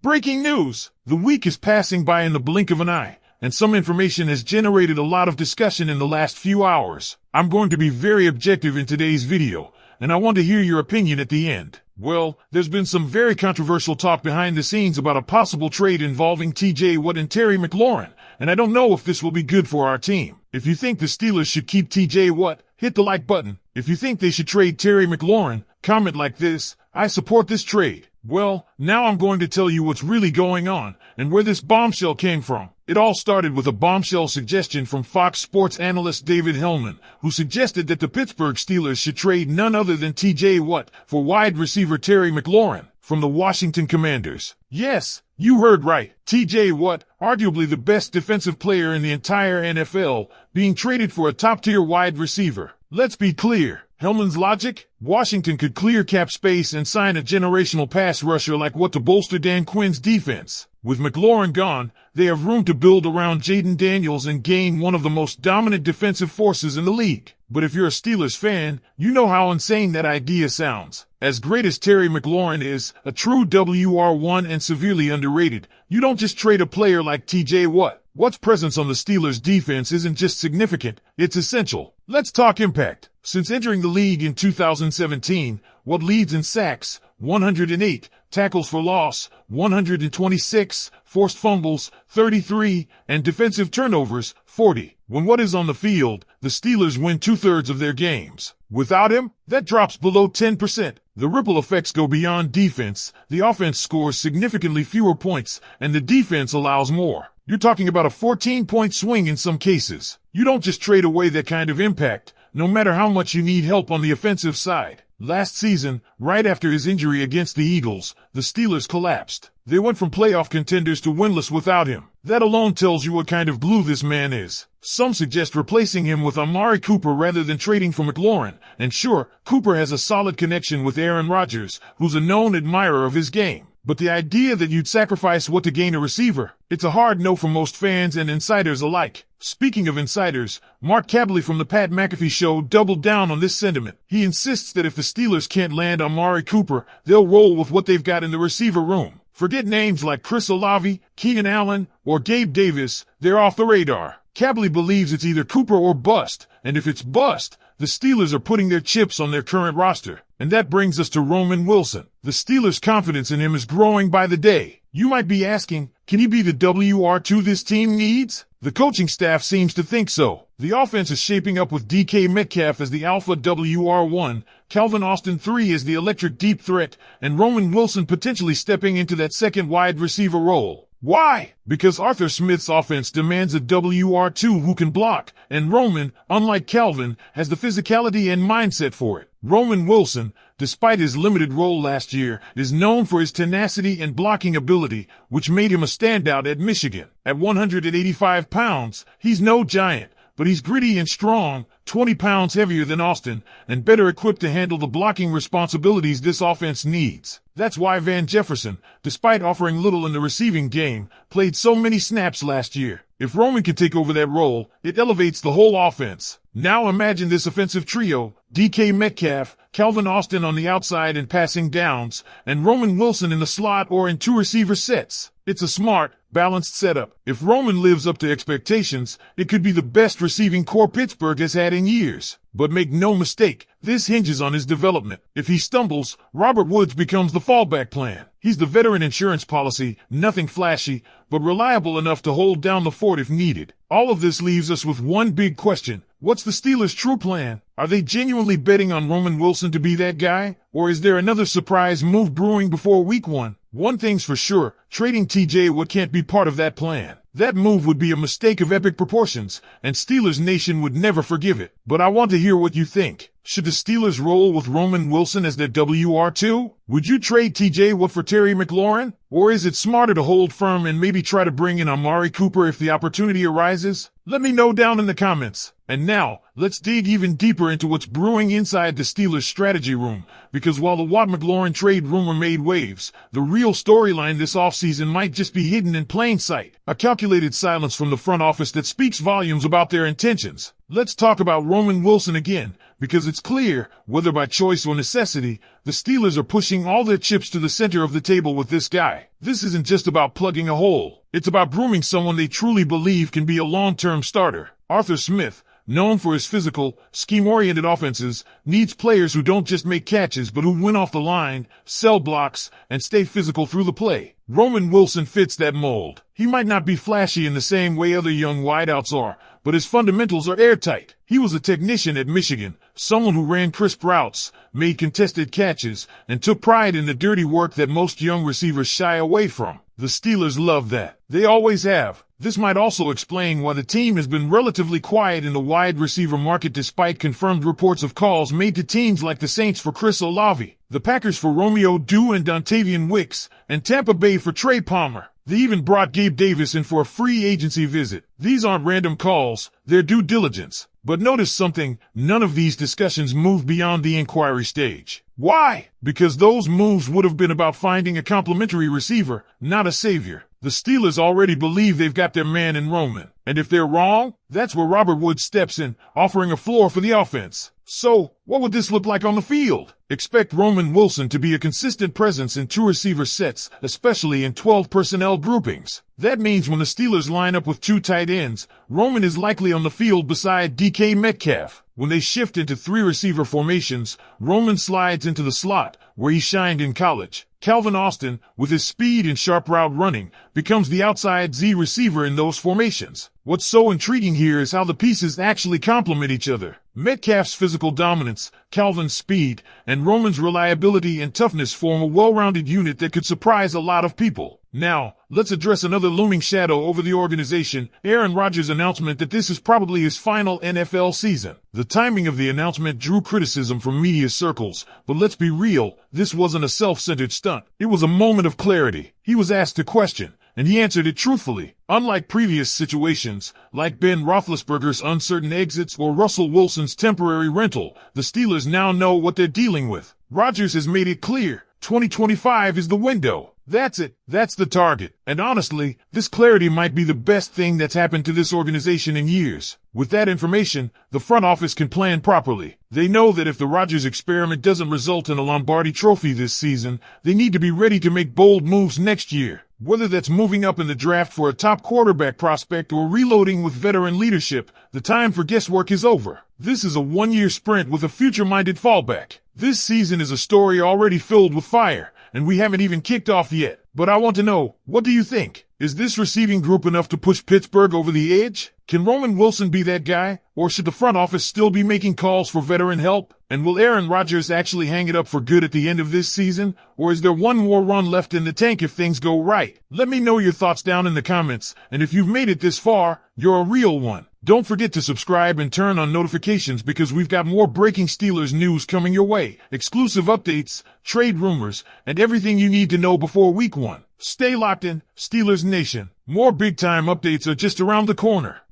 Breaking news! The week is passing by in the blink of an eye, and some information has generated a lot of discussion in the last few hours. I'm going to be very objective in today's video, and I want to hear your opinion at the end. Well, there's been some very controversial talk behind the scenes about a possible trade involving TJ Watt and Terry McLaurin, and I don't know if this will be good for our team. If you think the Steelers should keep TJ Watt, hit the like button. If you think they should trade Terry McLaurin, comment like this: I support this trade. Well, now I'm going to tell you what's really going on and where this bombshell came from. It all started with a bombshell suggestion from Fox Sports analyst David Hellman, who suggested that the Pittsburgh Steelers should trade none other than TJ Watt for wide receiver Terry McLaurin from the Washington Commanders. Yes, you heard right. TJ Watt, arguably the best defensive player in the entire NFL, being traded for a top-tier wide receiver. Let's be clear. Hellman's logic? Washington could clear cap space and sign a generational pass rusher like Watt to bolster Dan Quinn's defense. With McLaurin gone, they have room to build around Jaden Daniels and gain one of the most dominant defensive forces in the league. But if you're a Steelers fan, you know how insane that idea sounds. As great as Terry McLaurin is, a true WR1 and severely underrated, you don't just trade a player like TJ Watt. Watt's presence on the Steelers' defense isn't just significant, it's essential. Let's talk impact. Since entering the league in 2017, Watt leads in sacks, 108, tackles for loss, 126, forced fumbles, 33, and defensive turnovers, 40. When Watt is on the field, the Steelers win 2/3 of their games. Without him, that drops below 10%. The ripple effects go beyond defense. The offense scores significantly fewer points, and the defense allows more. You're talking about a 14-point swing in some cases. You don't just trade away that kind of impact, no matter how much you need help on the offensive side. Last season, right after his injury against the Eagles, the Steelers collapsed. They went from playoff contenders to winless without him. That alone tells you what kind of glue this man is. Some suggest replacing him with Amari Cooper rather than trading for McLaurin. And sure, Cooper has a solid connection with Aaron Rodgers, who's a known admirer of his game. But the idea that you'd sacrifice Watt to gain a receiver, it's a hard no for most fans and insiders alike. Speaking of insiders, Mark Kabley from the Pat McAfee Show doubled down on this sentiment. He insists that if the Steelers can't land Amari Cooper, they'll roll with what they've got in the receiver room. Forget names like Chris Olave, Keenan Allen, or Gabe Davis, they're off the radar. Kabley believes it's either Cooper or bust, and if it's bust, the Steelers are putting their chips on their current roster. And that brings us to Roman Wilson. The Steelers' confidence in him is growing by the day. You might be asking, can he be the WR2 this team needs? The coaching staff seems to think so. The offense is shaping up with DK Metcalf as the alpha WR1, Calvin Austin III as the electric deep threat, and Roman Wilson potentially stepping into that second wide receiver role. Why? Because Arthur Smith's offense demands a WR2 who can block, and Roman, unlike Calvin, has the physicality and mindset for it. Roman Wilson, despite his limited role last year, is known for his tenacity and blocking ability, which made him a standout at Michigan. At 185 pounds, he's no giant, but he's gritty and strong, 20 pounds heavier than Austin, and better equipped to handle the blocking responsibilities this offense needs. That's why Van Jefferson, despite offering little in the receiving game, played so many snaps last year. If Roman can take over that role, it elevates the whole offense. Now imagine this offensive trio: DK Metcalf, Calvin Austin on the outside and passing downs, and Roman Wilson in the slot or in two receiver sets. It's a smart, balanced setup. If Roman lives up to expectations, it could be the best receiving core Pittsburgh has had in years. But make no mistake, this hinges on his development. If he stumbles, Robert Woods becomes the fallback plan. He's the veteran insurance policy, nothing flashy, but reliable enough to hold down the fort if needed. All of this leaves us with one big question. What's the Steelers' true plan? Are they genuinely betting on Roman Wilson to be that guy? Or is there another surprise move brewing before week 1? One thing's for sure, trading TJ Watt can't be part of that plan. That move would be a mistake of epic proportions, and Steelers Nation would never forgive it. But I want to hear what you think. Should the Steelers roll with Roman Wilson as their WR2? Would you trade TJ Watt for Terry McLaurin? Or is it smarter to hold firm and maybe try to bring in Amari Cooper if the opportunity arises? Let me know down in the comments. And now, let's dig even deeper into what's brewing inside the Steelers' strategy room, because while the Watt-McLaurin trade rumor made waves, the real storyline this offseason might just be hidden in plain sight. A calculated silence from the front office that speaks volumes about their intentions. Let's talk about Roman Wilson again, because it's clear, whether by choice or necessity, the Steelers are pushing all their chips to the center of the table with this guy. This isn't just about plugging a hole. It's about grooming someone they truly believe can be a long-term starter. Arthur Smith, known for his physical, scheme-oriented offenses, needs players who don't just make catches but who win off the line, sell blocks, and stay physical through the play. Roman Wilson fits that mold. He might not be flashy in the same way other young wideouts are, but his fundamentals are airtight. He was a technician at Michigan, someone who ran crisp routes, made contested catches, and took pride in the dirty work that most young receivers shy away from. The Steelers love that. They always have. This might also explain why the team has been relatively quiet in the wide receiver market despite confirmed reports of calls made to teams like the Saints for Chris Olave, the Packers for Romeo Doubs and Dontavian Wicks, and Tampa Bay for Trey Palmer. They even brought Gabe Davis in for a free agency visit. These aren't random calls, they're due diligence. But notice something, none of these discussions moved beyond the inquiry stage. Why? Because those moves would have been about finding a complementary receiver, not a savior. The Steelers already believe they've got their man in Roman. And if they're wrong, that's where Robert Woods steps in, offering a floor for the offense. So, what would this look like on the field? Expect Roman Wilson to be a consistent presence in two receiver sets, especially in 12 personnel groupings. That means when the Steelers line up with two tight ends, Roman is likely on the field beside DK Metcalf. When they shift into three receiver formations, Roman slides into the slot, where he shined in college. Calvin Austin, with his speed and sharp route running, becomes the outside Z receiver in those formations. What's so intriguing here is how the pieces actually complement each other. Metcalf's physical dominance, Calvin's speed, and Roman's reliability and toughness form a well-rounded unit that could surprise a lot of people. Now, let's address another looming shadow over the organization, Aaron Rodgers' announcement that this is probably his final NFL season. The timing of the announcement drew criticism from media circles, but let's be real, this wasn't a self-centered stunt. It was a moment of clarity. He was asked a question, and he answered it truthfully. Unlike previous situations, like Ben Roethlisberger's uncertain exits or Russell Wilson's temporary rental, the Steelers now know what they're dealing with. Rodgers has made it clear, 2025 is the window. That's it. That's the target. And honestly, this clarity might be the best thing that's happened to this organization in years. With that information, the front office can plan properly. They know that if the Rodgers experiment doesn't result in a Lombardi trophy this season, they need to be ready to make bold moves next year. Whether that's moving up in the draft for a top quarterback prospect or reloading with veteran leadership, the time for guesswork is over. This is a one-year sprint with a future-minded fallback. This season is a story already filled with fire, and we haven't even kicked off yet. But I want to know, what do you think? Is this receiving group enough to push Pittsburgh over the edge? Can Roman Wilson be that guy? Or should the front office still be making calls for veteran help? And will Aaron Rodgers actually hang it up for good at the end of this season? Or is there one more run left in the tank if things go right? Let me know your thoughts down in the comments, and if you've made it this far, you're a real one. Don't forget to subscribe and turn on notifications because we've got more breaking Steelers news coming your way, exclusive updates, trade rumors, and everything you need to know before week 1. Stay locked in, Steelers Nation. More big-time updates are just around the corner.